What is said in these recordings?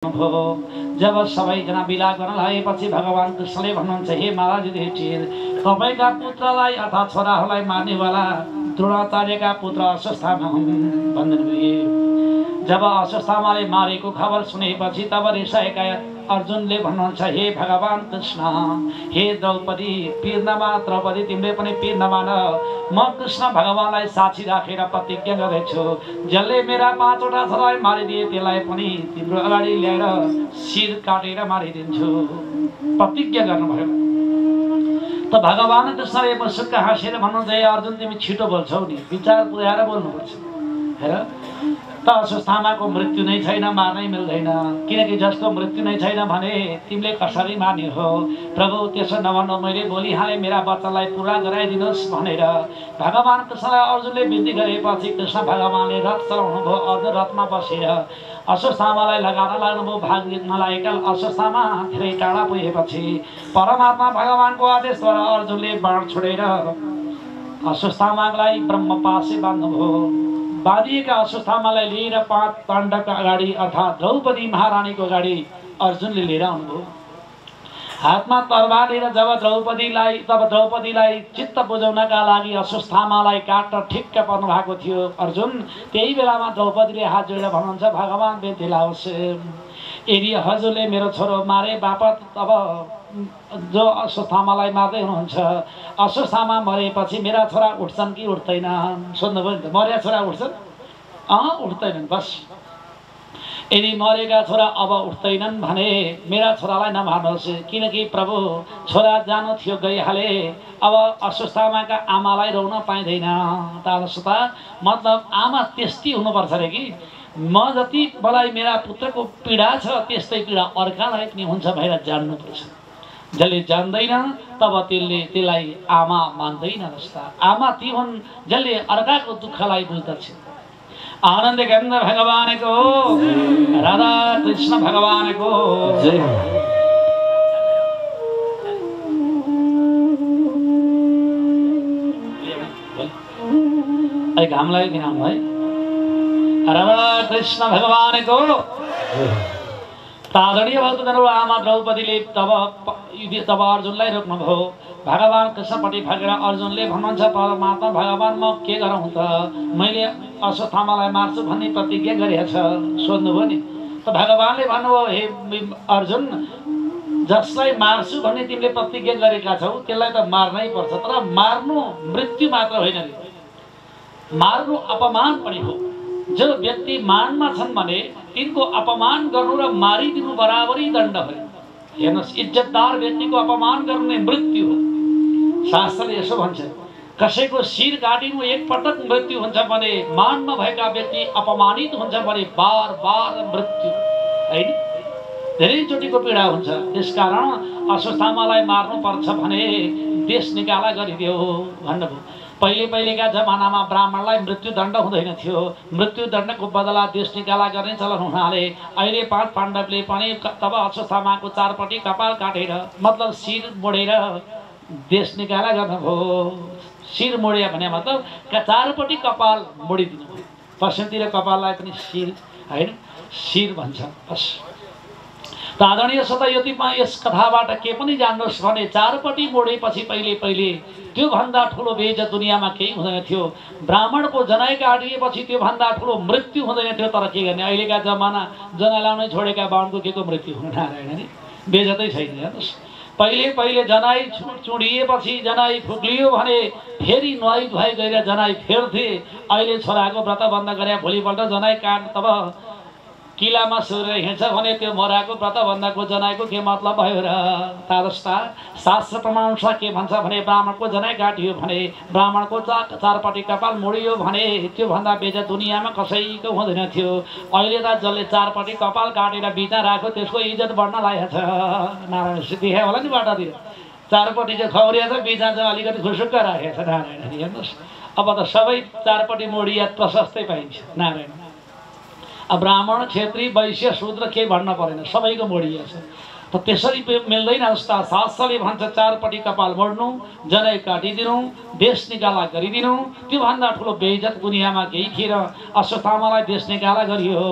जब सबैजना विदा गर्न लागेपछि भगवान कृष्णले भन्नुहुन्छ, हे महाराज युधिष्ठिर, तपाईका पुत्रलाई अर्थात् छोराहरूलाई मार्नेवाला द्रोणाचार्यका पुत्र अश्वत्थामा हुन् भन्नुभयो। जब अश्वत्थामाले मारेको खबर सुनेपछि तब रिसाएका अर्जुनले भन्नुहुन्छ, हे भगवान कृष्ण, हे द्रौपदी, पीर नमान द्रौपदी, तिमीले पनि पीर नमान। म कृष्ण भगवानलाई साक्षी राखेर प्रतिज्ञा गरेछु, जसले मेरा 5 वटा छोरालाई मारिदिए त्यसलाई पनि तिम्रो अगाडि ल्याएर शिर काटेर मारिदिन्छु। प्रतिज्ञा गर्नुभयो। त भगवान कृष्णले मुसुक्क हाँसेर भन्नुहुन्छ, हे अर्जुन, तिमी छिटो बोल्छौ नि, विचार पुर्याएर बोल्नुपर्छ। हेर त अश्वत्थामाको मृत्यु नै छैन, मार्नै मिल्दैन, किनकि जसको मृत्यु नै छैन भने तिमीले कसरी मार्ने हो? प्रभु त्यसो नभन्नु, मैले बोलिहालेँ, मेरा वचनलाई पुरा गराइदिनुहोस् भनेर भगवान कृष्णलाई अर्जुनले विनती गरेपछि कृष्ण भगवानले रथ चलाउनु भयो। अर्जुन रथमा बसेर अश्वत्थामालाई लगाएर लाग्नुभयो भाग्न लागेका। अश्वत्थामा धेरै टाढा पुगेपछि परमात्मा भगवानको आदेशद्वारा अर्जुनले बाण छोडेर अश्वत्थामालाई ब्रह्मपाशे बाँध्नुभयो। बाँधिएका अश्वत्थामालाई लिएर 5 पाण्डवका अगाडि अर्थात् द्रौपदी महारानीको अगाडि अर्जुनले लिएर आउनुभयो। हातमा तरबार लिएर जब द्रौपदीलाई चित्त बुझाउनका लागि अश्वत्थामालाई काट्न ठिक्क पर्नु भएको थियो अर्जुन, त्यही बेलामा द्रौपदीले हात जोडेर भन्नुहुन्छ, भगवान बिन्ती लाओस्, यदि हजुरले मेरो छोरो मारे बापत अब जो अश्वत्थामालाई मार्दै हुनुहुन्छ, अश्वत्थामा मरेपछि मेरा छोरा उठ्छन् कि उठ्दैनन्? सोध्नुभयो नि त, मरेका छोरा उठ्छन्? उठ्दैनन्। बस यदि मरेका छोरा अब उठ्दैनन् भने मेरा छोरालाई नमार्नुहोस्, किनकि प्रभु छोरा जानु थियो गइहाले, अब अश्वत्थामाका आमालाई रोउन पाइँदैन। तादृशता मतलब आमा त्यस्तै हुनुपर्छ अरे कि म जति मलाई मेरा पुत्रको पीडा छ त्यस्तै पीडा अर्कालाई पनि हुन्छ भनेर जान्नुपर्छ। जसले जान्दैन तब त्यसलाई आमा मान्दैन। जस्ता आमा ती हुन् जसले अर्काको दुःखलाई बुझ्दछ। आनन्द गन्ध भगवानको, राधा कृष्ण भगवानको जय। घाम लाग्यो कि है? राधा कृष्ण भगवानको तादनीय भक्तजनहरू आमा द्रौपदीले तब अर्जुनलाई रोक्नुभयो। भगवान कृष्णपट्टि फर्केर अर्जुनले भन्नुहुन्छ, परमात्मा भगवान, म के गरौँ त? मैले अश्वत्थामालाई मार्छु भन्ने प्रतिज्ञा गरेको छ। सोध्नुभयो नि त भगवानले भन्नुभयो, हे अर्जुन, जसलाई मार्छु भन्ने तिमीले प्रतिज्ञा गरेका छौ त्यसलाई त मार्नै पर्छ, तर मार्नु मृत्यु मात्र होइन, मार्नु अपमान पनि हो। जो व्यक्ति मानमा छन् भने तिनको अपमान गर्नु र मारिदिनु बराबरी दण्ड हो। हेर्नुहोस्, इज्जतदार व्यक्तिको अपमान गर्नु मृत्यु हो। शास्त्रले यसो भन्छ, कसैको शिर काटिनु एक पटक मृत्यु हुन्छ भने मानमा भएका व्यक्ति अपमानित हुन्छ भने बार बार मृत्यु, होइन? धेरैचोटिको पीडा हुन्छ। त्यसकारण अश्वत्थामालाई मार्नुपर्छ भने देश निकाला गरिदियो भन्नुभयो। पहिलेका जमानामा ब्राह्मणलाई मृत्युदण्ड हुँदैन थियो। मृत्युदण्डको बदला देश निकाला गर्ने चलन हुनाले अहिले 5 पाण्डवले पनि तब अश्वत्थामाको 4 पट्टि कपाल काटेर मतलब शिर मोडेर देश निकाला गर्नुभयो। शिर मोडिया भने मतलब 4 पट्टि कपाल मोडिदिनु भयो। पश्चिमतिर कपाललाई पनि शिर, होइन, शिर भन्छ। बस आदरणीय सतयुतिमा यस कथाबाट के पनि जान्नुहोस् भने 4 पट्टि मोडेपछि पहिले त्योभन्दा ठुलो बेइज्जत दुनियाँमा केही हुँदैन थियो। ब्राह्मणको जनाई काटिएपछि त्योभन्दा ठुलो मृत्यु हुँदैन थियो। तर के गर्ने, अहिलेका जमाना जनाई लाउनै छोडेका बाहुनको के को मृत्यु हुन नारायण नि, बेइज्जतै छैन। हेर्नुहोस्, पहिले जनाई चुडिएपछि जनाई फुक्लियो भने फेरि नुहाई धुवाई गरेर जनाई फेर्थे। अहिले छोराको व्रत बन्द गरे भोलिपल्ट जनाई काट तब किलामा सुरेर हिँड्छ भने त्यो मराको व्रत बन्दाको जनाईको के मतलब भयो र? तादस्ता शास्त्र प्रमाणअनुसार के भन्छ भने ब्राह्मणको जनाई काटियो भने, ब्राह्मणको 4 पट्टि कपाल मोडियो भने त्योभन्दा बेइज्जत दुनियाँमा कसैको हुँदैन थियो। अहिले त जसले 4 पट्टि कपाल काटेर बिचा राख्यो त्यसको इज्जत बढ्न लागेको छ। नारायण देखायो होला नि बाटातिर, 4 पट्टि चाहिँ खौरिया छ, बिचा चाहिँ अलिकति खुसुक्क राखेको छ। नारायण हेर्नुहोस्, अब त सबै 4 पट्टि मोडिया प्रशस्तै पाइन्छ। नारायण ब्राह्मण, क्षेत्री, वैश्य, शूद्र के भन्न परेन, सबैको मोडिया छ। त त्यसरी मिल्दैन जस्ता शास्त्रले भन्छ चारपट्टि कपाल मोड्नु, जनै काटिदिनु, देश निकाला गरिदिनु। त्योभन्दा ठुलो बेइज्जत दुनियाँमा केही थिएन। अश्वत्थामालाई देश निकाला गरियो।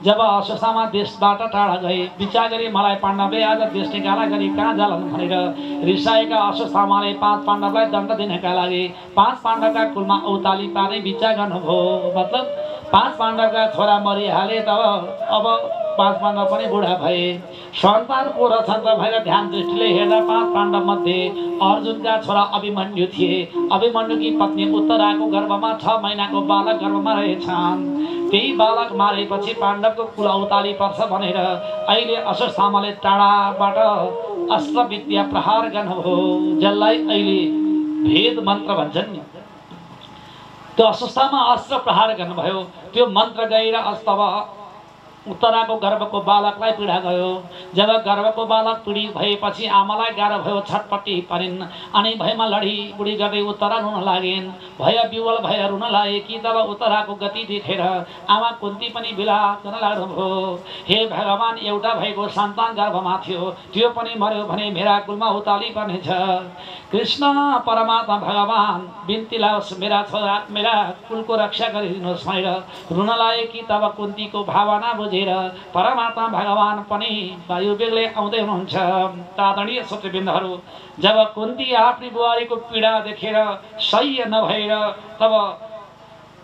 जब अश्वत्थामा देशबाट टाढा गए, विचार गरे मलाई पाण्डवले आज देश निकाला गरी कहाँ जालान् भनेर रिसाएका अश्वत्थामाले 5 पाण्डवलाई दण्ड दिनका लागि 5 पाण्डवका कुलमा औताली पार्ने विचार गर्नुभयो। मतलब 5 पाण्डवका छोरा मरिहाले, तब अब 5 पाण्डव पनि बुढा भए। सन्तानको रक्षण भएर ध्यान दृष्टिले हेर्दा 5 पाण्डव मध्ये अर्जुनका छोरा अभिमन्यु थिए। अभिमन्युकी पत्नी उत्तराको गर्भमा 6 महिनाको बालक गर्भमा रहेछन्। त्यही बालक मारेपछि पाण्डवको कुल औताली पर्छ भनेर अहिले अश्वत्थामाले टाढाबाट अस्त्र विद्या प्रहार गर्नुभयो, जसलाई अहिले भेद मन्त्र भन्छन् नि। त्यो अश्वत्थामा अस्त्र प्रहार गर्नुभयो। त्यो मन्त्र गएर अस्तव उत्तराको गर्भको बालकलाई पीडा गयो। जब गर्भको बालक पीडित भएपछि आमालाई गाह्रो भयो, छटपट्टि परिन्। अनि भयमा लडी बुढी गर्दै उत्तरा रुन लागिन्। भय विवल भएर रुन लागे कि तब उत्तराको गति देखेर आमा कुन्ती पनि विलाप गर्न लाग्नुभयो। हे भगवान, एउटा भएको सन्तान गर्भमा थियो, त्यो पनि मर्यो भने मेरा कुलमा उताली पर्नेछ। कृष्ण परमात्मा भगवान बिन्ती लाओस्, मेरा छोरा मेरा कुलको रक्षा गरिदिनुहोस् भनेर रुन लागे कि तब कुन्तीको भावना बुझेर परमात्मा भगवान पनि वायु बेग्लै आउँदै हुनुहुन्छ। आदरणीय श्रोतृवृन्दहरू, जब कुन्ती आफ्नी बुहारीको पीडा देखेर सह्य नभएर तब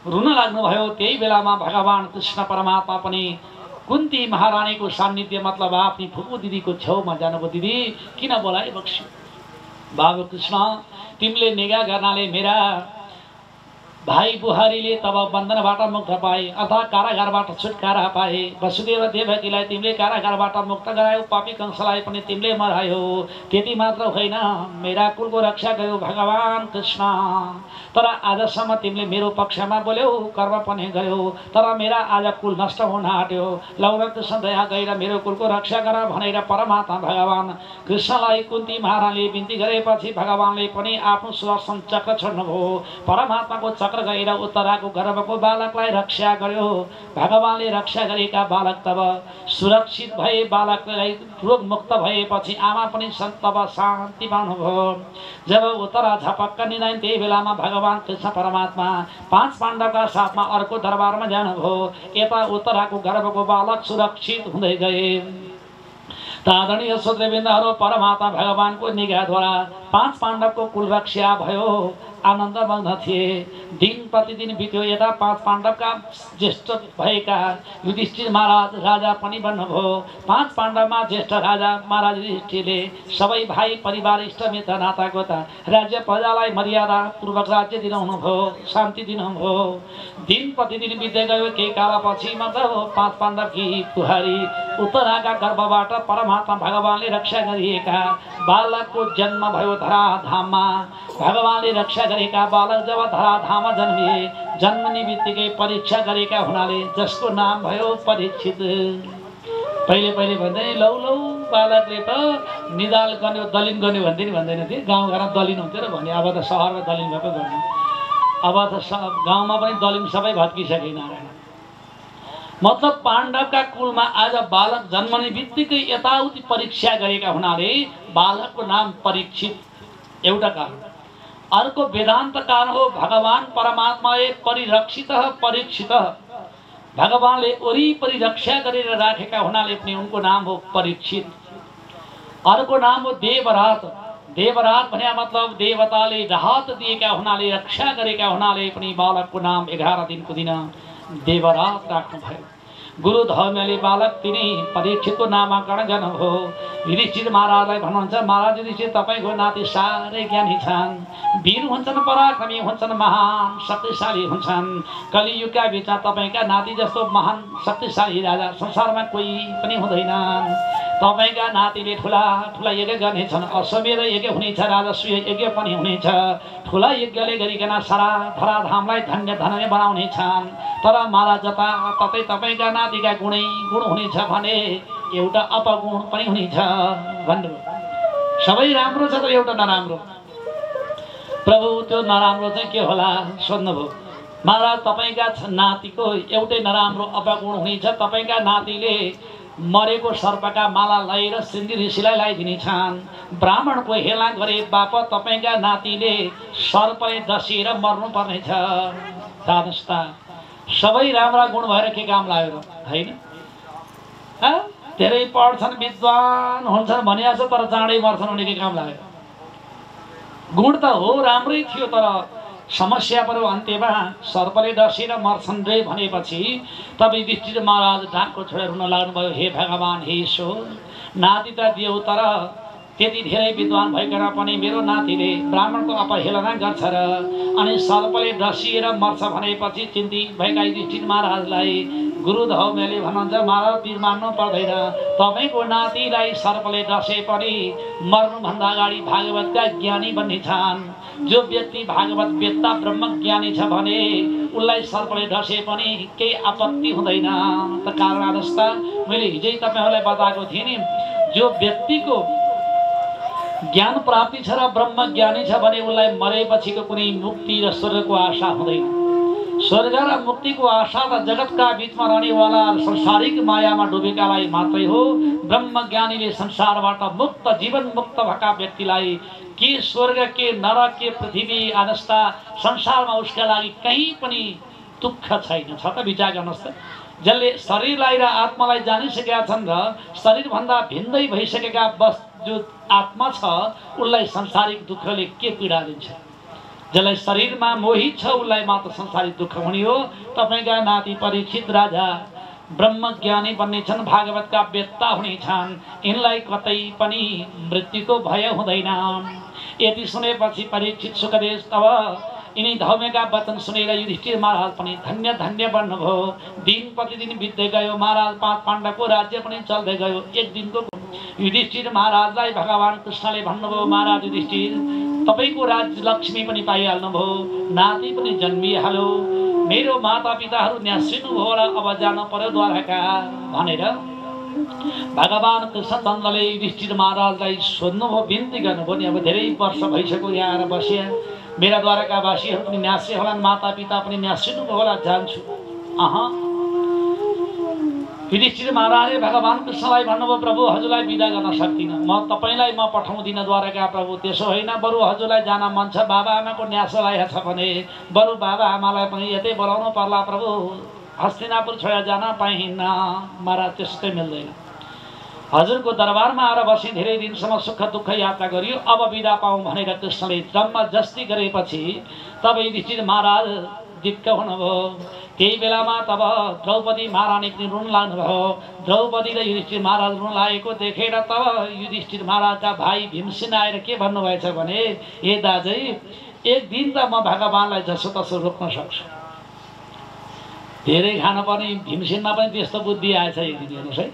रुन लाग्नुभयो, त्यही बेलामा भगवान कृष्ण परमात्मा पनि कुन्ती महारानीको सान्निध्य मतलब आफ्नी फुपू दिदीको छेउमा जानुभयो। दिदी किन बोलाइ बक्स्यो? बाबु कृष्ण, तिमीले निगा गर्नाले मेरा भाइ बुहारीले तब बन्धनबाट मुक्त पाए, अथवा कारागारबाट छुटकारा पाए। वसुदेव देवकीलाई तिमीले कारागारबाट मुक्त गरायौ, पापी कंसलाई पनि तिमीले मरायौ। त्यति मात्र होइन, मेरा कुलको रक्षा गर्यौ भगवान कृष्ण। तर आजसम्म तिमीले मेरो पक्षमा बोल्यौ, कर्म पनि गर्यौ, तर मेरा आज कुल नष्ट हुन आँट्यो। लौ र कृष्ण दया गरेर मेरो कुलको रक्षा गर भनेर परमात्मा भगवान कृष्णलाई कुन्ती महारानीले बिन्ती गरेपछि भगवानले पनि आफ्नो सुदर्शन चक्र छोड्नुभयो। परमात्माको चक्र गएर उत्तराको गर्भको बालकलाई रक्षा गर्यो। भगवानले रक्षा गरेका बालक तब सुरक्षित भए। बालकलाई रोग मुक्त भएपछि आमा पनि तब शान्ति पाउनुभयो। जब उत्तरा झपक्क निदाइन्, त्यही बेलामा भगवान कृष्ण परमात्मा 5 पाण्डवका साथमा अर्को दरबारमा जानुभयो। यता उत्तराको गर्भको बालक सुरक्षित हुँदै गए। आदरणीय श्रोतृवृन्दहरू, परमात्मा भगवानको निगाहद्वारा 5 पाण्डवको कुल रक्षा भयो। आनन्द मग्न थिए। दिन प्रतिदिन बित्यो। यता 5 पाण्डवका ज्येष्ठ भएका युधिष्ठिर महाराज राजा पनि बन्नुभयो। 5 पाण्डवमा ज्येष्ठ राजा महाराज युधिष्ठिरले सबै भाइ परिवार इष्टमित्र नातागोता राज्य प्रजालाई मर्यादा पूर्वक राज्य दिनुहुनुभयो, शान्ति दिनुभयो। दिन प्रतिदिन बित्दै गयो। केही कालपछि मतलब 5 पाण्डवकी बुहारी उत्तराका गर्भबाट परमात्मा भगवानले रक्षा गरिएका बालकको जन्म भयो धराधाममा। भगवानले रक्षा गरेका बालक जब धराधाममा जन्मिए, जन्मने बित्तिकै परीक्षा गरेका हुनाले जसको नाम भयो परीक्षित। पहिले पहिले भन्दै लौ लौ बालकले त निदाल गर्यो, दलिन गर्यो भन्दैन थिए। गाउँघरमा दलिन हुन्थ्यो र भन्यो। अब त सहरमा दलिन भएको गर्नु। अब त गाउँमा पनि दलिन सबै भत्किसके नारायण। मतलब पाण्डवका कुलमा आज बालक जन्मने बित्तिकै यताउति परीक्षा गरेका हुनाले बालकको नाम परीक्षित। एउटा कारण। अर्को वेदान्त कारण हो। भगवान परमात्माले परिरक्षित परीक्षित, भगवानले वरिपरि रक्षा गरेर राखेका हुनाले पनि उनको नाम हो परीक्षित। अर्को नाम हो देवरात। देवरात भने मतलब देवताले राहत दिएका हुनाले, रक्षा गरेका हुनाले पनि बालकको नाम 11 दिनको दिन देवरात राख्नुभयो। गुरु धर्मले बालक तिनी परीक्षितको नामाकरण गर्नुभयो। युधिष्ठिर महाराजलाई भन्नुहुन्छ, महाराज युधिष्ठिर तपाईँको नाति साह्रै ज्ञानी छन्, वीर हुन्छन्, पराक्रमी हुन्छन्, महान शक्तिशाली हुन्छन्। कलियुगका बिचमा तपाईँका नाति जस्तो महान शक्तिशाली राजा संसारमा कोही पनि हुँदैनन्। तपाईँका नातिले ठुला ठुला यज्ञ गर्नेछन्। अश्वमेध यज्ञ हुनेछ, राजस्व यज्ञ पनि हुनेछ। ठुला यज्ञले गरिकन सारा धराधामलाई धन्य धन्य बनाउनेछन्। तर महाराज जताततै तपाईँका नातिका गुणै गुण हुनेछ भने एउटा अपगुण पनि हुनेछ भन्नुभयो। सबै राम्रो छ तर एउटा नराम्रो। प्रभु त्यो नराम्रो चाहिँ के होला सोध्नुभयो। महाराज तपाईँका नातिको एउटै नराम्रो अपगुण हुनेछ। तपाईँका नातिले मरेको सर्पका माला लगाएर सिन्धी ऋषिलाई लगाइदिने छन्। ब्राह्मणको हेला गरे बापत तपाईँका नातिले सर्पले डसिएर मर्नुपर्नेछ। जानुहोस् त, सबै राम्रा गुण भएर के काम लाग्यो होइन? धेरै पढ्छन् विद्वान हुन्छन् भनिएको छ तर चाँडै मर्छन् भने के काम लाग्यो? गुण त हो राम्रै थियो तर समस्या पऱ्यो अन्त्यमा सर्पले डसेर मर्छन् रे भनेपछि तब युधिष्ठिर महाराज ढाकको छोडेर रुन लाग्नुभयो। हे भगवान, हे ईश्वर, नाति त दियौ तर त्यति धेरै विद्वान भइकन पनि मेरो नातिले ब्राह्मणको अपहेलना गर्छ र अनि सर्पले डसिएर मर्छ भनेपछि चिन्तित भएका युधिष्ठिर महाराजलाई गुरु धौम्यले भन्नुहुन्छ, महाराज पीर मान्नु पर्दैन, तपाईँको नातिलाई सर्पले डसे पनि मर्नुभन्दा अगाडि भागवतका ज्ञानी बन्ने छन्। जो व्यक्ति भागवत वेत्ता ब्रह्मज्ञानी छ भने उसलाई सर्पले डसे पनि केही आपत्ति हुँदैन। त कारण आदस्ता मैले हिजै तपाईँहरूलाई बताएको थिएँ नि, जो व्यक्तिको ज्ञान प्राप्ति छ र ब्रह्म ज्ञानी छ भने उसलाई मरेपछिको कुनै मुक्ति र स्वर्गको आशा हुँदैन। स्वर्ग र मुक्तिको आशा त जगतका बीचमा रहनेवाला संसारिक मायामा डुबेकालाई मात्रै हो। ब्रह्म ज्ञानीले संसारबाट मुक्त जीवन मुक्त भएका व्यक्तिलाई के स्वर्ग के नरक के पृथ्वी आदस्ता संसारमा उसका लागि कहीँ पनि दुःख छैन। छ त विचार गर्नुहोस् त, जसले शरीरलाई र आत्मालाई जानिसकेका छन् र शरीरभन्दा भिन्दै भइसकेका बस जो आत्मा छ उसलाई संसारिक दुःखले के पीडा दिन्छ? जसलाई शरीरमा मोहित छ उसलाई मात्र संसारिक दुःख हुने हो। तपाईँका नाति परीक्षित राजा ब्रह्मज्ञानी बन्ने छन्, भागवतका वेत्ता हुने छन्, यिनलाई कतै पनि मृत्युको भय हुँदैन। यति सुनेपछि परीक्षित सुखदेव तब यिनी धौम्यका वचन सुनेर युधिष्ठिर महाराज पनि धन्य धन्य बन्नुभयो। दिन प्रतिदिन बित्दै गयो, महाराज पाँच पाण्डवको राज्य पनि चल्दै गयो। एक दिनको युधिष्ठिर महाराजलाई भगवान कृष्णले भन्नुभयो, महाराज युधिष्ठिर, तपाईँको राज्य लक्ष्मी पनि पाइहाल्नुभयो, नाति पनि जन्मिहाल्यो, मेरो माता पिताहरू न्यासिनुभयो होला, अब जानु पर्यो द्वारका भनेर भगवान कृष्णचन्द्रले युधिष्ठिर महाराजलाई सोध्नुभयो, बिन्ती गर्नुभयो नि, अब धेरै वर्ष भइसक्यो यहाँ आएर बसिया, मेरा द्वारका वासीहरू पनि न्यासे होलान्, माता पिता पनि न्यासिनुभयो होला, जान्छु। युधिष्ठिर महाराजले भगवान कृष्णलाई भन्नुभयो, प्रभु हजुरलाई बिदा गर्न सक्दिनँ, म तपाईँलाई म पठाउँदिनँ द्वारका प्रभु, त्यसो होइन, बरु हजुरलाई जान मन छ, बाबा आमाको न्यास लागेको छ भने बरु बाबा आमालाई पनि यतै बोलाउनु पर्ला प्रभु, हस्तिनापुर छोडेर जान पाइन्न। महाराज त्यस्तै मिल्दैन, हजुरको दरबारमा आएर बसी धेरै दिनसम्म सुख दुःख यात्रा गरियो, अब बिदा पाऊँ भनेर कृष्णले जबरजस्ती गरेपछि तब युधिष्ठिर महाराज दिक्क हुनुभयो। त्यही बेलामा तब द्रौपदी महारानी पनि रुन लाग्नुभयो। द्रौपदी र युधिष्ठिर महाराज रुन लागेको देखेर तब युधिष्ठिर महाराजका भाइ भीमसेन आएर के भन्नुभएछ भने, हे दाजै, एक दिन त म भगवानलाई जसोतसो रोक्न सक्छु। धेरै खान पर्ने भीमसेनमा पनि त्यस्तो बुद्धि आएछ एक दिन, हेर्नुहोस् है,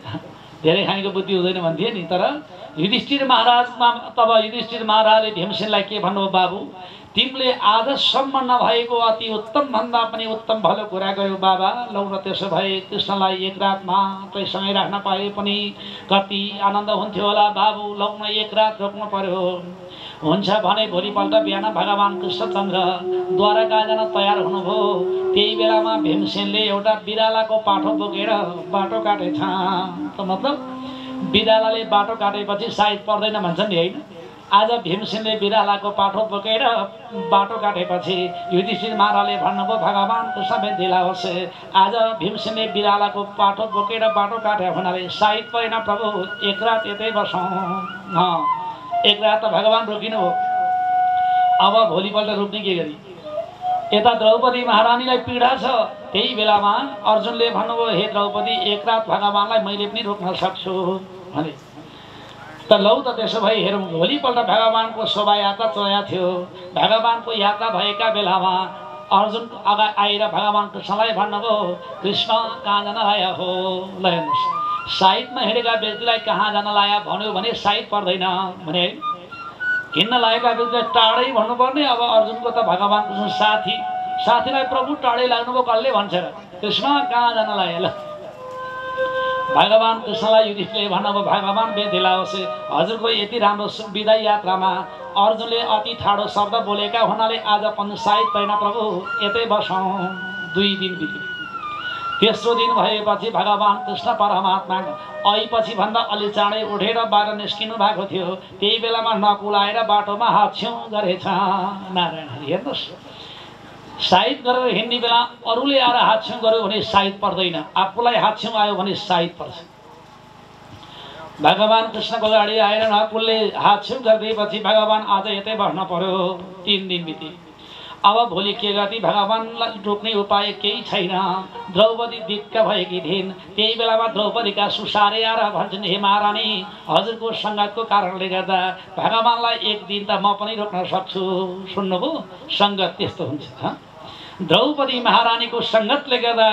धेरै खानेको बुद्धि हुँदैन भन्थे नि। तर युधिष्ठिर महाराजमा तब युधिष्ठिर महाराजले भीमसेनलाई के भन्नुभयो, बाबु तिमीले आजसम्म नभएको अति उत्तम भन्दा पनि उत्तम भलो कुरा गर्यो बाबा, लौ न त्यसो भए कृष्णलाई एक रात मात्रै सँगै राख्न पाए पनि कति आनन्द हुन्थ्यो होला बाबु, लौ न एक रात रोक्नु पर्यो। हुन्छ भने भोलिपल्ट बिहान भगवान कृष्णचन्द्र द्वारका जान तयार हुनुभयो। त्यही बेलामा भीमसेनले एउटा बिरालाको पाठो बोकेर बाटो काटेछ। त मतलब बिरालाले बाटो काटेपछि सायद पर्दैन भन्छन् नि होइन। आज भीमसेनले बिरालाको पाठो बोकेर बाटो काटेपछि युधिष्ठिर महाराजले भन्नुभयो, भगवान कृष्ण भेटिला होस्, आज भीमसेनले बिरालाको पाठो बोकेर बाटो काटे हुनाले सायद परेन प्रभु, एक रात यतै बसौँ। एक रात त भगवान रोकिनु हो, अब भोलिपल्ट रोक्ने के गरी? यता द्रौपदी महारानीलाई पीडा छ। त्यही बेलामा अर्जुनले भन्नुभयो, हे द्रौपदी, एक रात भगवानलाई मैले पनि रोक्न सक्छु भने। त लौ त त्यसो भए हेरौँ। भोलिपल्ट भगवानको शोभायात्रा चलेको थियो। भगवानको यात्रा भएका बेलामा अर्जुन अगाडि आएर भगवान कृष्णलाई भन्नुभयो, कृष्ण कहाँ जान लाया हो? ल हेर्नुहोस्, साइडमा हिँडेका व्यक्तिलाई कहाँ जान लाया भन्यो भने साइड पर्दैन भने है, हिँड्न लागेका व्यक्तिलाई टाढै भन्नुपर्ने। अब अर्जुनको त भगवान कृष्ण साथीलाई प्रभु टाढै लाग्नुभयो, कसले भन्छ र कृष्ण कहाँ जान लायो? ल भगवान कृष्णलाई युधिष्ठिरले भन्नुभयो, भगवान बेदिलाओस्, हजुरको यति राम्रो विदाई यात्रामा अर्जुनले अति ठाडो शब्द बोलेका हुनाले आज पनि सायद छैन प्रभु, यतै बसौँ। 2 दिन बित्यो। तेस्रो दिन भएपछि भगवान कृष्ण परमात्मा ऐपछि भन्दा अलि चाँडै उठेर बाहिर निस्किनु भएको थियो। त्यही बेलामा नकुलाएर बाटोमा हाछ्यौँ गरेछ। नारायण हरि। हेर्नुहोस्, साइत गरेर हिँड्ने बेला अरूले आएर हाछ्यौँ गर्यो भने साइत पर्दैन, आफूलाई हाछ्यौँ आयो भने साइत पर्छ। भगवान कृष्णको गाडी आएर नकुलले हाछ्यौँ गरिदिएपछि भगवान आज यतै बस्न पर्यो। 3 दिन बिते। अब भोलि के गति, भगवानलाई रोक्ने उपाय केही छैन। द्रौपदी दिक्क भएकी थिइन्। त्यही बेलामा द्रौपदीका सुसारे आएर भन्छन्, हे महारानी, हजुरको सङ्गतको कारणले गर्दा भगवानलाई एक दिन त म पनि रोक्न सक्छु। सुन्नुभयो, सङ्गत त्यस्तो हुन्छ। द्रौपदी महारानीको सङ्गतले गर्दा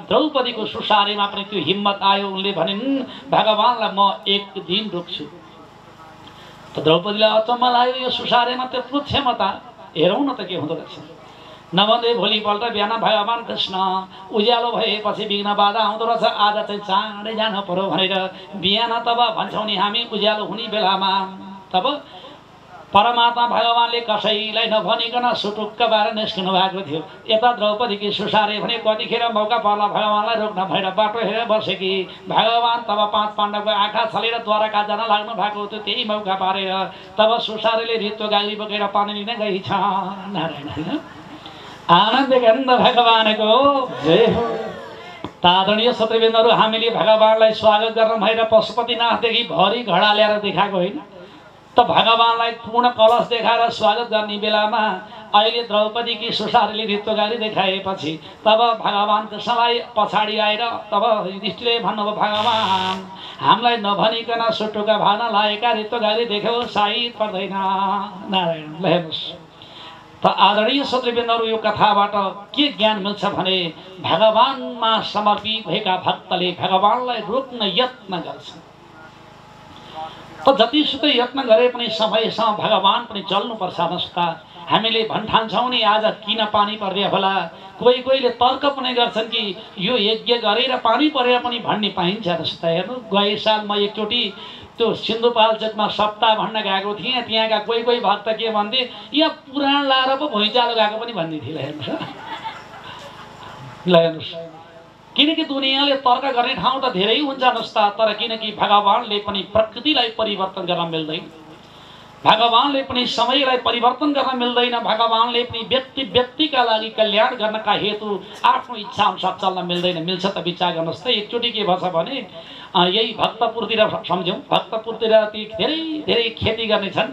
द्रौपदीको सुसारेमा पनि त्यो हिम्मत आयो। उनले भनिन्, भगवानलाई म एक दिन रोक्छु। त द्रौपदीलाई अचम्म लाग्यो, यो सुसारेमा त्यत्रो क्षमता, हेरौँ न त के हुँदो रहेछ। नभन्दै भोलिपल्ट बिहान भगवान कृष्ण उज्यालो भएपछि विघ्न बाधा आउँदो रहेछ। आज चाहिँ चाँडै जानु पर्यो भनेर बिहान तब भन्छौँ नि हामी, उज्यालो हुने बेलामा तब परमात्मा भगवानले कसैलाई नभनिकन सुटुक्क बाहिर निस्किनु भएको थियो। यता द्रौपदीकी सुसारे भने कतिखेर मौका पर्ला भगवानलाई रोक्न भएर बाटो हेरेर बसे कि भगवान तब 5 पाण्डवको आँखा छलेर द्वारका जान लाग्नु भएको थियो। त्यही मौका पारेर तब सुसारेले रित्तो गाली बोकेर पानी लिन गई छ। नारायण। आनन्द गन्ध भगवानको जय हो। आदरणीय श्रोतृवृन्दहरू, हामीले भगवानलाई स्वागत गर्न भएर पशुपतिनाथदेखि भरि घडा ल्याएर देखाएको होइन त भगवानलाई पूर्ण कलश देखाएर स्वागत गर्ने बेलामा अहिले द्रौपदीकी सुसारले रित्तो गाली देखाएपछि तब भगवान कृष्णलाई पछाडि आएर तब युधिष्ठिरले भन्नुभयो, भगवान हामीलाई नभनिकन सुटुका भान लागेका रित्तो गाली देख्यो, साइत पर्दैन। नारायण। ल हेर्नुहोस् त आदरणीय श्रोतृवृन्दहरू, यो कथाबाट के ज्ञान मिल्छ भने भगवानमा समर्पित भएका भक्तले भगवानलाई रोक्न यत्न गर्छन्। त जतिसुकै यत्न गरे पनि समयसँग भगवान पनि चल्नुपर्छ। नस्ता हामीले भन्ठान्छौँ नि आज किन पानी पर्दियो होला। कोही कोहीले तर्क पनि गर्छन् कि यो यज्ञ गरेर पानी परेर पनि भन्ने पाइन्छ। जस्तो हेर्नु, गए साल म एकचोटि त्यो सिन्धुपाल्चोकमा सप्ताह भन्न गएको थिएँ। त्यहाँका कोही कोही भक्त के भन्थे, यहाँ पुराण लाएर पो भुइँचालो गएको पनि भन्ने थिए। हेर्नुहोस्, ल हेर्नुहोस्, किनकि दुनियाँले तर्क गर्ने ठाउँ त धेरै हुन्छ नस्ता, तर किनकि भगवानले पनि प्रकृतिलाई परिवर्तन गर्न मिल्दैन, भगवानले पनि समयलाई परिवर्तन गर्न मिल्दैन, भगवानले पनि व्यक्तिका लागि कल्याण गर्नका हेतु आफ्नो इच्छा अनुसार चल्न मिल्दैन। मिल्छ त विचार गर्नुहोस् त। एकचोटि के भन्छ भने यही भक्तपुरतिर सम्झौँ, भक्तपुरतिर ती धेरै धेरै खेती गर्ने छन्,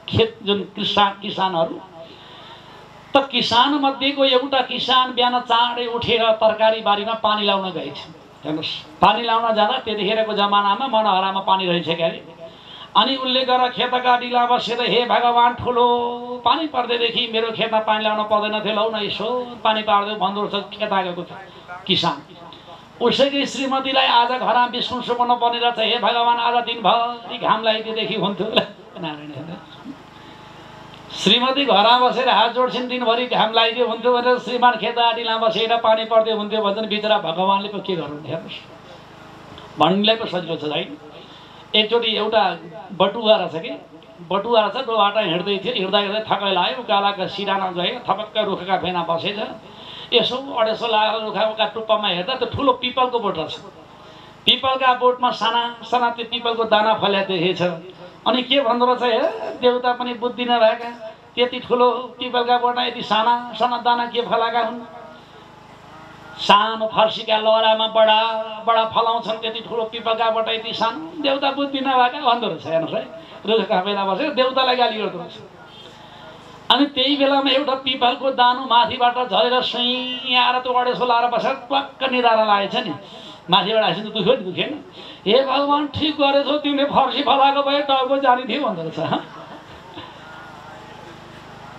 खेत जुन किसानहरू। त किसान मध्येको एउटा किसान बिहान चाँडै उठेर तरकारी बारीमा पानी लाउन गएछ। हेर्नुहोस्, पानी लाउन जाँदा त्यतिखेरको जमानामा मनहरामा पानी रहेछ क्यारे। अनि उनले गएर खेतका डिला बसेर, हे भगवान, ठुलो पानी पर्दैदेखि मेरो खेतमा पानी लाउन पर्दैन थियो, लौ न यसो पानी पारिदियो भन्दो रहेछ खेत आएको किसान। उसैकै श्रीमतीलाई आज घरमा बिस्कुट सुकाउनु पर्ने रहेछ। हे भगवान, आज दिनभरि घाम लगाइदिएदेखि हुन्थ्यो। नारायण। श्रीमती घरमा बसेर हात जोड्छिन्, दिनभरि घाम लगाइदियो हुन्थ्यो भनेर श्रीमान खेतआडीमा बसेर पानी पर्दियो हुन्थ्यो भन्छन्। बिचरा भगवानले पो के गर्नु। हेर्नुहोस्, भन्नेलाई पो सजिलो छ है। एकचोटि एउटा बटुवा रहेछ कि बटुवा रहेछ, त्यो बाटो हिँड्दै थियो, हिँड्दा हिँड्दै थकाइ लाग्यो, उकालाको सिराना गयो, थपक्क रुखका फेना बसेछ। यसो अडेसो लागेर रुखका टुप्पामा हेर्दा त्यो ठुलो पिपलको बोट रहेछ। पिपलका बोटमा साना साना त्यो पिपलको दाना फल्या देखेछ। अनि के भन्दो रहेछ, हे देउता पनि बुद्धि नभएका, त्यति ठुलो पिपलका बोटमा यति साना साना दाना के फलाएका हुन्। सानो फर्सीका लहरामा बडा बडा फलाउँछन्, त्यति ठुलो पिपलका बोट यति सानो, देउता बुद्धि नभएका भन्दो रहेछ। हेर्नुहोस् है, रुखका बेला बसेर देउतालाई गाली गर्दो रहेछ। अनि त्यही बेलामा एउटा पिपलको दानो माथिबाट झरेर सुई आएर त्यो अडेसो लाएर बसेर प्लक्क निधारा लागेछ नि। माथिबाट आएपछि त दुख्यो नि, दुखेन। हे भगवान, ठिक गरेछौ, तिमीले फर्सी फलाएको भए टाउको जाने थियो भन्दो रहेछ।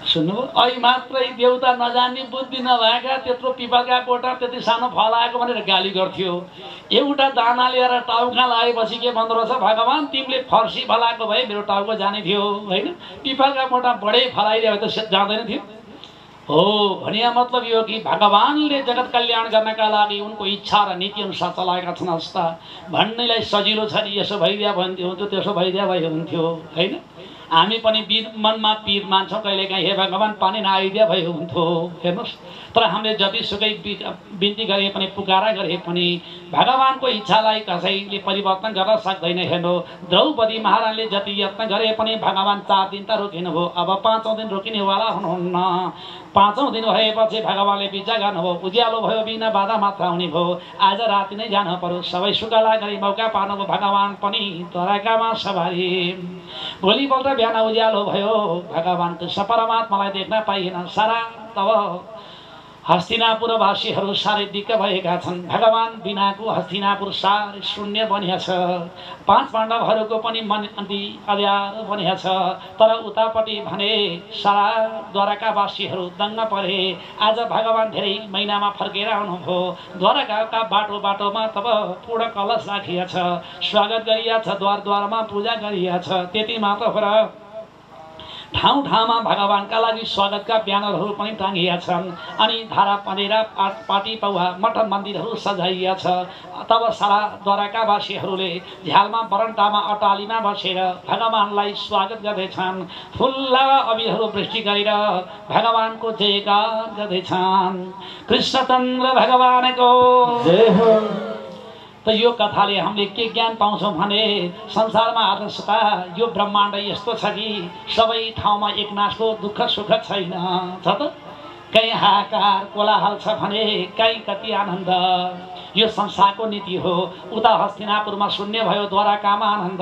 सुन्नुभयो, अहिले मात्रै देउता नजान्ने बुद्धि नभएका त्यत्रो पिपलका बोटा त्यति सानो फलाएको भनेर गाली गर्थ्यो। एउटा दाना लिएर टाउका लागेपछि के भन्दो रहेछ, भगवान, तिमीले फर्सी फलाएको भए मेरो टाउको जाने थियो होइन, पिपलका बोटा बढै फलाइदियो भने त जाँदैन थियो। हो भनिया मतलब यो कि भगवानले जगत कल्याण गर्नका लागि उनको इच्छा र नीति अनुसार चलाएका छन्। जस्ता भन्नेलाई सजिलो छ नि, यसो भइदिया भन्थ्यो हुन्थ्यो, त्यसो भइदिया भए हुन्थ्यो होइन। हामी पनि मनमा पीर मान्छौँ कहिलेकाहीँ, हे भगवान पानी नआइदिए भयो हुन्थ्यो। हेर्नुहोस्, तर हामीले जतिसुकै बिन्ती गरे पनि, पुकारा गरे पनि भगवानको इच्छालाई कसैले परिवर्तन गर्न सक्दैन। हेर्नु, द्रौपदी महारानीले जति यत्न गरे पनि भगवान 4 दिन त रोकिनुभयो, अब 5औं दिन रोकिनेवाला हुनुहुन्न। 5औं दिन भएपछि भगवानले विचार गर्नुभयो, उज्यालो भयो बिना बाधा मात्र आउने भयो, आज राति नै जानु पर्यो। सबै सुकाला गरी मौका पार्नुभयो, भगवान पनि द्वारकामा सवारी। भोलिपल्ट बिहान उज्यालो भयो, भगवान कृष्ण परमात्मालाई देख्न पाइएन। सारा तब हस्तिनापुरवासीहरू साह्रै दिक्क भएका छन्। भगवान बिनाको हस्तिनापुर साह्रै शून्य बनिएछ। 5 पाण्डवहरूको पनि मन अँध्यारो बनिएछ। तर उतापट्टि भने सारा द्वारकावासीहरू दङ्ग परे। आज भगवान धेरै महिनामा फर्केर आउनुभयो। द्वारकाका बाटोमा तब पूर्ण कलश राखिएछ, स्वागत गरिएछ, द्वारमा पूजा गरिएछ। त्यति मात्र हो र ठाउँ ठाउँमा भगवानका लागि स्वागतका ब्यानरहरू पनि टाँगिएका छन्। अनि धारा पनेरा पाटी पौवा मठ मन्दिरहरू सजाइएछ। तब सारा द्वारकावासीहरूले झ्यालमा बरन्टामा अटालीमा बसेर भगवानलाई स्वागत गर्दैछन्। फुल्ला अबिरहरू वृष्टि गरेर भगवानको जयकार गर्दैछन्। कृष्णचन्द्र भगवानको जय हो। त यो कथाले हामीले के ज्ञान पाउँछौँ भने संसारमा आदर्शता यो ब्रह्माण्ड यस्तो छ कि सबै ठाउँमा एकनाथको दुःख सुख छैन छ त। कहीँ हाहाकार कोलाहल छ भने कहीँ कति आनन्द। यो संसारको नीति हो। उता हस्तिनापुरमा शून्य भयो, द्वारकामा आनन्द।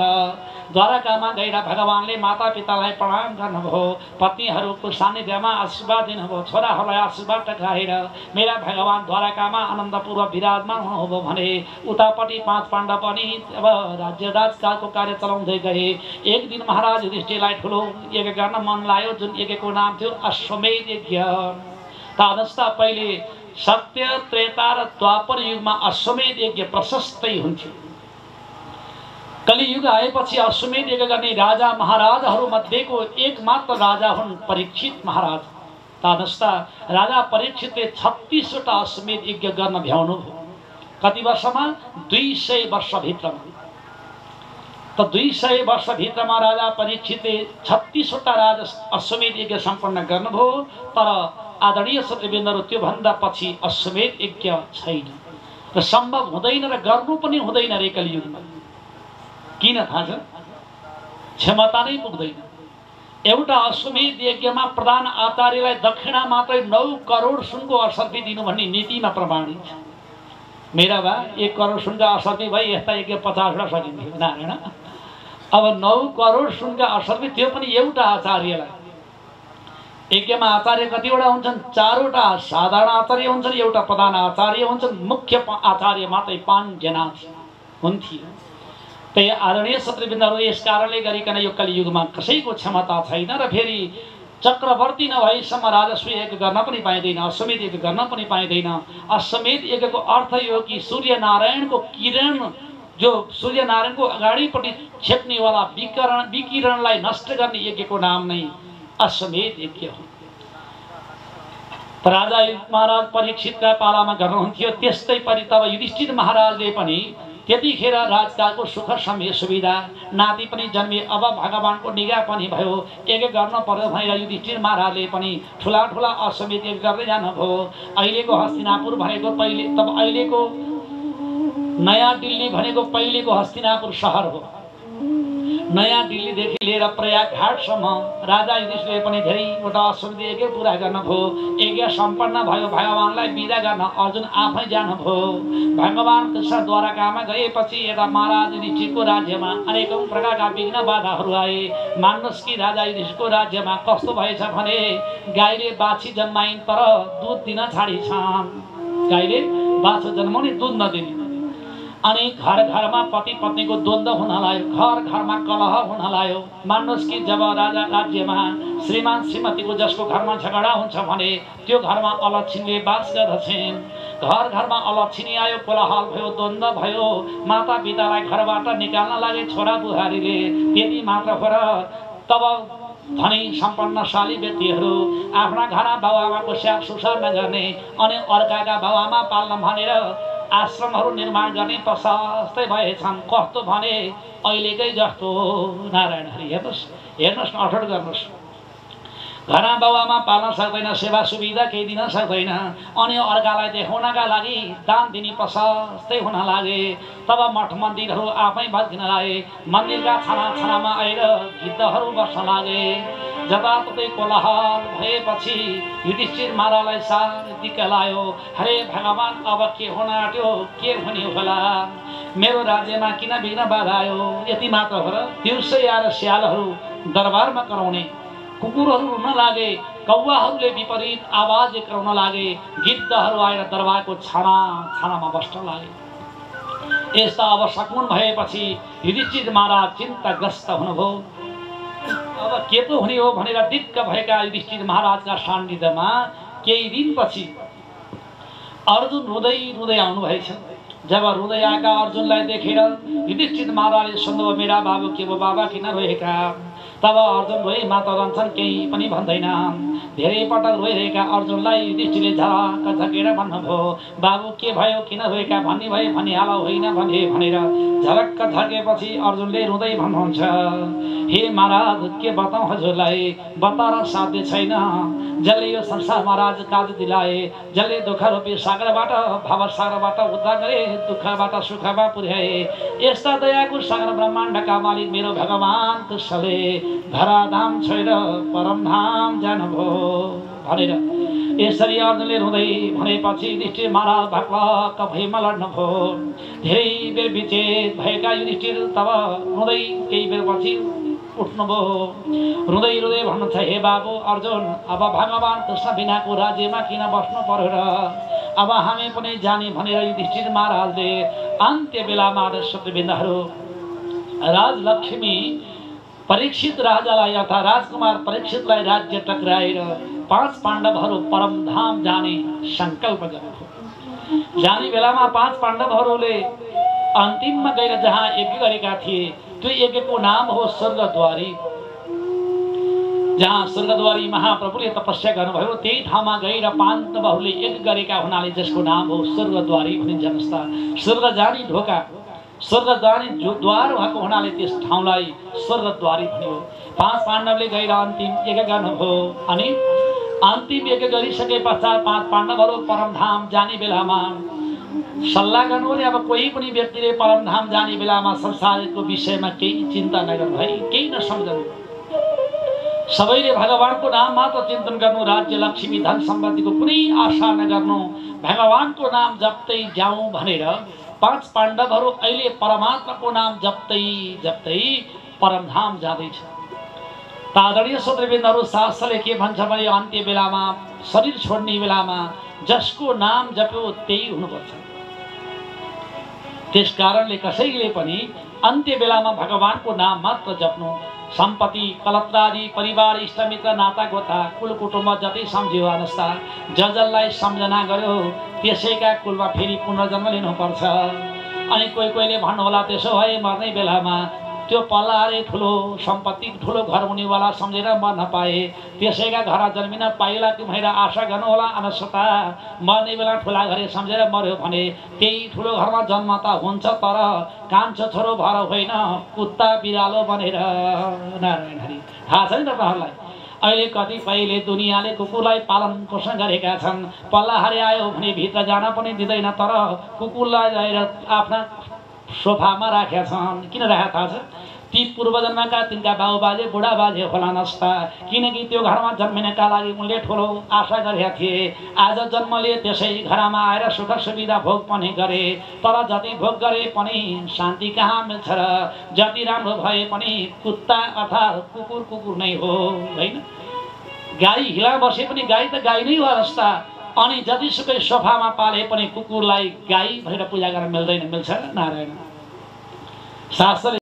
द्वारकामा गएर भगवानले माता पितालाई प्रणाम गर्नुभयो, पत्नीहरूको सान्निध्यमा आशीर्वाद दिनुभयो, छोराहरूलाई आशीर्वाद टकाएर मेरा भगवान द्वारकामा आनन्दपूर्वक विराजमान हुनुभयो भने उतापट्टि 5 पाण्डव पनि अब राज्य राजकालको कार्य चलाउँदै गए। एक दिन महाराज युधिष्ठिरलाई ठुलो यज्ञ गर्न मन लाग्यो, जुन यज्ञको नाम थियो अश्वमेध यज्ञ। तादस्ता पहिले सत्य त्रेता र द्वापर युगमा अश्वमेध यज्ञ प्रशस्तै हुन्थ्यो। कलियुग आएपछि अश्वमेध यज्ञ गर्ने राजा महाराजाहरू मध्येको एकमात्र राजा हुन् परीक्षित महाराज। तादस्ता राजा परीक्षितले 36 वटा अश्वमेध यज्ञ गर्न भ्याउनुभयो। कति वर्षमा? 200 वर्षभित्रमा। त 200 वर्षभित्रमा राजा परीक्षितले 36 वटा अश्वमेध यज्ञ सम्पन्न गर्नुभयो। तर आदरणीय श्रोतृवृन्दहरू, त्योभन्दा पछि अश्वमेध यज्ञ छैन र सम्भव हुँदैन र गर्नु पनि हुँदैन रे कलियुगमा। किन थाहा छ? क्षमता नै पुग्दैन। एउटा अश्वमेध यज्ञमा प्रधान आचार्यलाई दक्षिणा मात्रै 9 करोड सुनको असर्फी दिनु भन्ने नीतिमा प्रमाणित छ। मेरा बा 1 करोड सुनका असर्फी भई यस्ता यज्ञ 50 वटा सकिन्थ्यो नारायण। अब 9 करोड सुनका असर्फी, त्यो पनि एउटा आचार्यलाई। यज्ञमा आचार्य कतिवटा हुन्छन्? 4 वटा साधारण आचार्य हुन्छन्, एउटा प्रधान आचार्य हुन्छन्, मुख्य आचार्य मात्रै 5 जना हुन्थ्यो। त्यही आदरणीय श्रोतृवृन्दहरू, यस कारणले गरिकन यो कलियुगमा कसैको क्षमता छैन र फेरि चक्रवर्ती नभएसम्म राजस्व यज्ञ गर्न पनि पाइँदैन, अश्वमेध यज्ञ गर्न पनि पाइँदैन। अश्वमेध यज्ञको अर्थ यो कि सूर्यनारायणको किरण, जो सूर्यनारायणको अगाडिपट्टि छेप्नेवाला विकिरणलाई नष्ट गर्ने यज्ञको नाम नै अश्वमेध यज्ञ हो। राजा महाराज परीक्षितका पालामा गर्नुहुन्थ्यो। त्यस्तै परि तब युधिष्ठिर महाराजले पनि त्यतिखेर राजकालको सुख समय सुविधा, नाति पनि जन्मे, अब भगवानको निगाह पनि भयो, यज्ञ गर्न पर्यो भनेर युधिष्ठिर महाराजले पनि ठुला ठुला अश्वमेध यज्ञ गर्दै जानुभयो। अहिलेको हस्तिनापुर भनेको पहिले, तब अहिलेको नयाँ दिल्ली भनेको पहिलेको हस्तिनापुर सहर हो। नयाँ दिल्लीदेखि लिएर प्रयागघाटसम्म राजा युधिष्ठिरले पनि धेरैवटा अश्वमेध यज्ञ पुरा गर्नुभयो। यज्ञ सम्पन्न भयो। भगवानलाई बिदा गर्न अर्जुन आफै जानुभयो। भगवान कृष्ण द्वारकामा गएपछि यता महाराज युधिष्ठिरको राज्यमा अनेकौं प्रकारका विघ्न बाधाहरू आए। मान्नुहोस् कि राजा युधिष्ठिरको राज्यमा कस्तो भएछ भने गाईले बाछी जन्माइन् तर दुध दिन छाडिछन्। गाईले बाछो जन्माउने, दुध नदिने। अनि घर घरमा पति पत्नीको द्वन्द्व हुन लाग्यो, घर घरमा कलह हुन लाग्यो। मान्नुहोस् कि जब राजा राज्यमा श्रीमान श्रीमतीको जसको घरमा झगडा हुन्छ भने त्यो घरमा अलक्षिणीले बास गर्दछन्। घर घरमा अलक्षिणी आयो, कोलाहल भयो, द्वन्द्व भयो, माता पितालाई घरबाट निकाल्न लागे छोरा बुहारीले। त्यति मात्र हो र तब धनी सम्पन्नशाली व्यक्तिहरू आफ्ना घरमा बाबुआमाको स्याहार सुसार नगर्ने अनि अर्काका बाबुआमा पाल्न भनेर आश्रमहरू निर्माण गर्ने प्रशस्तै भएछन्। कस्तो भने अहिलेकै जस्तो। नारायण हरि। हेर्नुहोस् न, अठोट गर्नुहोस्। घरमा बाउआमा पाल्न सक्दैन, सेवा सुविधा केही दिन सक्दैन, अनि अर्कालाई देखाउनका लागि दान दिने प्रशस्तै हुन लागे। तब मठ मन्दिरहरू आफै भत्किन लागे। मन्दिरका छाना छानामा आएर गिद्धहरू बस्न लागे। जताततै कोलाहल भएपछि युधिष्ठिर महाराजलाई साह्रै दिक्क लाग्यो। हरे भगवान, अब के हुन आँट्यो, के हुने होला? मेरो राज्यमा किन विघ्न बाधा आयो? यति मात्र हो र? दिउँसै आएर स्यालहरू दरबारमा कराउने, कुकुरहरू रुन लागे, कौवाहरूले विपरीत आवाज कराउन लागे, गिद्धहरू आएर दरबारको छानामा बस्न लागे। यस्ता अब सकुन भएपछि युधिष्ठिर महाराज चिन्ताग्रस्त हुनुभयो। अब के पो हुने हो भनेर दिक्क भएका युधिष्ठिर महाराजका सान्निध्यमा केही दिनपछि अर्जुन रुँदै रुँदै आउनुभएछ। जब रुँदै आएका अर्जुनलाई देखेर युधिष्ठिर महाराजले सोध्नुभयो, मेरा बाबु के भयो बाबा, किन रोएका? तब अर्जुन रोइ मात्र रहन्छन्, केही पनि भन्दैन। धेरै पटक रोइरहेका अर्जुनलाई युधिष्ठिरले झरक्क झकेर भन्नुभयो, बाबु के भयो, किन रोएका? भन्ने भए भनिहाल, होइन भने भनेर झरक्क झर्केपछि अर्जुनले रुँदै भन्नुहुन्छ, हे महाराज, के बताउँ हजुरलाई, बताउन साध्य छैन। जसले यो संसार महाराज काज दिलाए, जसले दुःख रूपी सागरबाट भव सागरबाट उद्धार गरे, दुःखबाट सुखमा पुर्याए, यस्ता दयाको सागर ब्रह्माण्डका मालिक मेरो भगवान कृष्णले धराधाम छोडेर परमधाम जानुभयो भनेर यसरी अर्जुनले रुँदै भनेपछि युधिष्ठिर महाराज भक्क भैमा लड्नुभयो। धेरै बेर विचेत भएका युधिष्ठिर तब रुँदै केही बेरपछि उठ्नुभयो। रुँदै रुँदै भन्नुहुन्छ, हे बाबु अर्जुन, अब भगवान कृष्ण बिनाको राज्यमा किन बस्नु पर्यो र? अब हामी पनि जाने भनेर युधिष्ठिर महाराजले अन्त्य बेलामा शत्रुबिन्दहरू राजलक्ष्मी परीक्षित राजालाई अर्थात् राजकुमार परीक्षितलाई राज्य टक्राएर 5 पाण्डवहरू परमधाम जाने संकल्प गर्नुभयो। जाने बेलामा 5 पाण्डवहरूले अन्तिममा गएर जहाँ यज्ञ गरेका थिए त्यो यज्ञको नाम हो स्वर्गद्वारी। जहाँ स्वर्गद्वारी महाप्रभुले तपस्या गर्नुभयो त्यही ठाउँमा गएर पाण्डवहरूले यज्ञ गरेका हुनाले जसको नाम हो स्वर्गद्वारी भनिन्छ। जस्ता स्वर्ग जाने ढोका, स्वर्ग जाने द्वार भएको हुनाले त्यस ठाउँलाई स्वर्गद्वारी भन्यो। 5 पाण्डवले गएर अन्तिम यज्ञ गर्नुभयो अनि अन्तिम यज्ञ गरिसके पश्चात 5 पाण्डवहरू परमधाम जाने बेलामा सल्लाह गर्नुभयो। अब कोही पनि व्यक्तिले परमधाम जाने बेलामा संसारको विषयमा केही चिन्ता नगर्नु है, केही नसम्झनु, सबैले भगवानको नाम मात्र चिन्तन गर्नु, राज्य लक्ष्मी धन सम्पत्तिको कुनै आशा नगर्नु, भगवानको नाम जप्दै जाउँ भनेर 5 पाण्डवहरू अहिले परमात्माको नाम जप्दै जप्दै परमधाम जाँदैछ। आदरणीय श्रोतृवृन्दहरू, शास्त्रले के भन्छ भने अन्त्य बेलामा शरीर छोड्ने बेलामा जसको नाम जप्यो त्यही हुनुपर्छ। त्यस कारणले कसैले पनि अन्त्य बेलामा भगवानको नाम मात्र जप्नु। सम्पत्ति कलत्रादि परिवार इष्टमित्र नाता गोता कुल कुटुम्ब जति सम्झियो अनुस्ता जसलाई सम्झना गर्यो त्यसैका कुलमा फेरि पुनर्जन्म लिनुपर्छ। अनि कोहीले भन्नुहोला त्यसो भए मर्ने बेलामा त्यो पल्लाले ठुलो सम्पत्ति ठुलो घर हुनेवाला सम्झेर मर्न पाए त्यसैका घर जन्मिन पाइला कि भनेर आशा गर्नुहोला। अनुसता मर्ने बेला ठुला घरे सम्झेर मर्यो भने त्यही ठुलो घरमा जन्म त हुन्छ, तर कान्छो छोरो भएर होइन कुत्ता बिरालो बनेर। नारायण हरि। थाहा छ नि तपाईँहरूलाई अहिले कतिपयले दुनियाँले कुकुरलाई पालन पोषण गरेका छन्। पल्लाहारे आयो भने भित्र जान पनि दिँदैन, तर कुकुरलाई ल्याएर आफ्ना सोफामा राखेका छन्। किन राखेका थाहा छ? ती पूर्वजन्मका तिनका बाबुबाजे बुढाबाजे होला नस्ता, किनकि त्यो घरमा जन्मिनका लागि उनले ठुलो आशा गरेका थिए। आज जन्म लिए त्यसै घरमा आएर सुख सुविधा भोग पनि गरे, तर जति भोग गरे पनि शान्ति कहाँ मिल्छ र? जति राम्रो भए पनि कुत्ता अर्थात् कुकुर नै हो, होइन? गाई हिला बसे पनि गाई त गाई नै हो जस्ता। अनि जतिसुकै सोफामा पाले पनि कुकुरलाई गाई भनेर पूजा गर्न मिल्दैन, मिल्छ? नारायण। शास्त्रले